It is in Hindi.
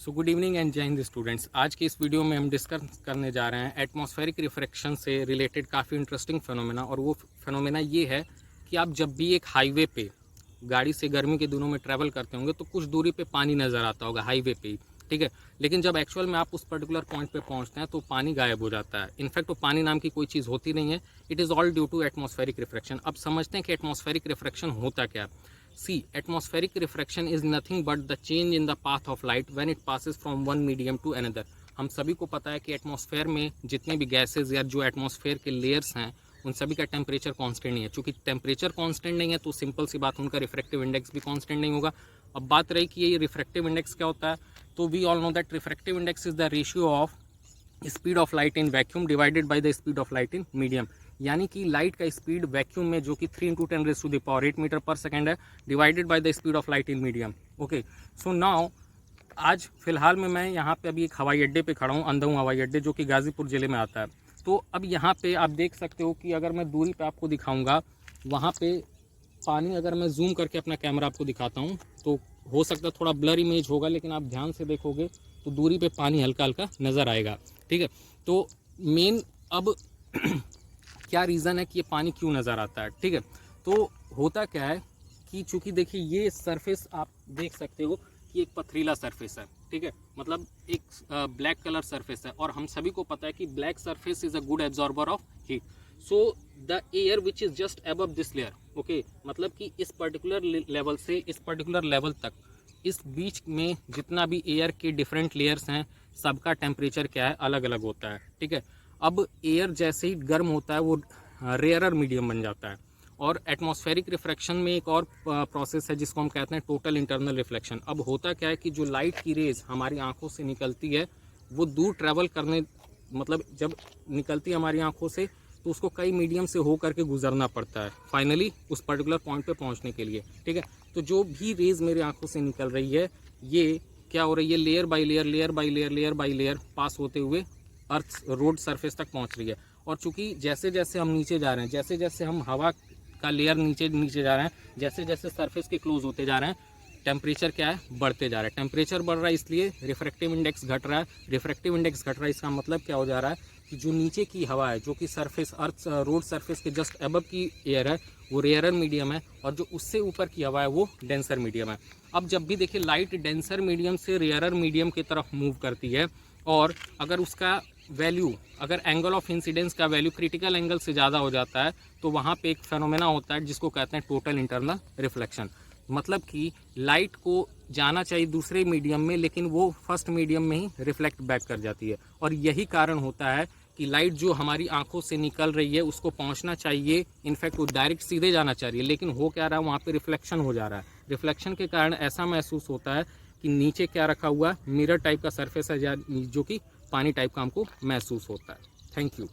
सो गुड इवनिंग एंड जय हिंद स्टूडेंट्स। आज के इस वीडियो में हम डिस्कस करने जा रहे हैं एटमॉस्फेरिक रिफ्रैक्शन से रिलेटेड काफ़ी इंटरेस्टिंग फिनोमेना। और वो फिनोमेना ये है कि आप जब भी एक हाईवे पे गाड़ी से गर्मी के दिनों में ट्रैवल करते होंगे तो कुछ दूरी पे पानी नज़र आता होगा हाईवे पे ही, ठीक है। लेकिन जब एक्चुअल में आप उस पर्टिकुलर पॉइंट पे पहुंचते हैं तो पानी गायब हो जाता है। इनफैक्ट वो पानी नाम की कोई चीज़ होती नहीं है। It is all due to atmospheric refraction. अब समझते हैं कि एटमॉस्फेरिक रिफ्रैक्शन होता क्या। See, atmospheric refraction is nothing but the change in the path of light when it passes from one medium to another। हम सभी को पता है कि एटमॉस्फेयर में जितने भी गैसेज या जो एटमॉस्फेयर के लेयर्स हैं उन सभी का टेम्परेचर कांस्टेंट नहीं है। चूंकि टेम्परेचर कांस्टेंट नहीं है तो सिंपल सी बात उनका रिफ्रैक्टिव इंडेक्स भी कांस्टेंट नहीं होगा। अब बात रही कि ये रिफ्रैक्टिव इंडेक्स क्या होता है, तो we all know that refractive index is the ratio of speed of light in vacuum divided by the speed of light in medium. यानी कि लाइट का स्पीड वैक्यूम में जो कि 3 × 10⁸ मीटर पर सेकेंड है divided by the speed of light in medium. Okay, so now आज फिलहाल में मैं यहाँ पे अभी एक हवाई अड्डे पे खड़ा हूँ, अंधऊ हवाई अड्डे, जो कि गाज़ीपुर ज़िले में आता है। तो अब यहाँ पे आप देख सकते हो कि अगर मैं दूरी पे आपको दिखाऊंगा, वहाँ पे पानी, अगर मैं जूम करके अपना कैमरा आपको दिखाता हूँ तो हो सकता है थोड़ा ब्लर इमेज होगा, लेकिन आप ध्यान से देखोगे तो दूरी पे पानी हल्का हल्का नज़र आएगा, ठीक है। तो मेन अब क्या रीज़न है कि ये पानी क्यों नज़र आता है, ठीक है। तो होता क्या है कि चूंकि देखिए ये सरफेस आप देख सकते हो कि एक पथरीला सरफेस है, ठीक है, मतलब एक ब्लैक कलर सरफेस है। और हम सभी को पता है कि black surface is a good absorber of heat. So the air which is just above this layer, okay, मतलब कि इस पर्टिकुलर लेवल से इस पर्टिकुलर लेवल तक इस बीच में जितना भी एयर के डिफरेंट लेयर्स हैं सबका टेम्परेचर क्या है, अलग अलग होता है, ठीक है। अब एयर जैसे ही गर्म होता है वो रेयरर मीडियम बन जाता है। और एटमॉस्फेरिक रिफ्रैक्शन में एक और प्रोसेस है जिसको हम कहते हैं टोटल इंटरनल रिफ्लेक्शन। अब होता क्या है कि जो लाइट की रेज हमारी आंखों से निकलती है वो दूर ट्रैवल करने, मतलब जब निकलती है हमारी आंखों से तो उसको कई मीडियम से हो करके गुजरना पड़ता है फाइनली उस पर्टिकुलर पॉइंट पे पहुंचने के लिए, ठीक है। तो जो भी रेज मेरी आंखों से निकल रही है ये क्या हो रही है, layer by layer layer by layer layer by layer पास होते हुए अर्थ रोड सरफेस तक पहुंच रही है। और चूंकि जैसे जैसे हम नीचे जा रहे हैं, जैसे जैसे हम हवा का लेयर नीचे नीचे जा रहे हैं, जैसे जैसे सरफेस के क्लोज होते जा रहे हैं, टेम्परेचर क्या है, बढ़ते जा रहा है। टेम्परेचर बढ़ रहा है इसलिए रिफ्रैक्टिव इंडेक्स घट रहा है। रिफ्रैक्टिव इंडेक्स घट रहा है, इसका मतलब क्या हो जा रहा है कि जो नीचे की हवा है, जो कि सरफेस अर्थ रोड सरफेस के जस्ट अबव की एयर है, वो रेयरर मीडियम है। और जो उससे ऊपर की हवा है वो डेंसर मीडियम है। अब जब भी देखिए लाइट डेंसर मीडियम से रेयरर मीडियम की तरफ मूव करती है और अगर उसका वैल्यू, अगर एंगल ऑफ इंसिडेंस का वैल्यू क्रिटिकल एंगल से ज़्यादा हो जाता है तो वहाँ पे एक फेनोमेना होता है जिसको कहते हैं टोटल इंटरनल रिफ्लेक्शन। मतलब कि लाइट को जाना चाहिए दूसरे मीडियम में लेकिन वो फर्स्ट मीडियम में ही रिफ्लेक्ट बैक कर जाती है। और यही कारण होता है कि लाइट जो हमारी आंखों से निकल रही है उसको पहुंचना चाहिए, इनफैक्ट वो डायरेक्ट सीधे जाना चाहिए, लेकिन हो क्या रहा है, वहाँ पे रिफ्लेक्शन हो जा रहा है। रिफ्लेक्शन के कारण ऐसा महसूस होता है कि नीचे क्या रखा हुआ है, मिरर टाइप का सरफेस है जो कि पानी टाइप का हमको महसूस होता है। Thank you.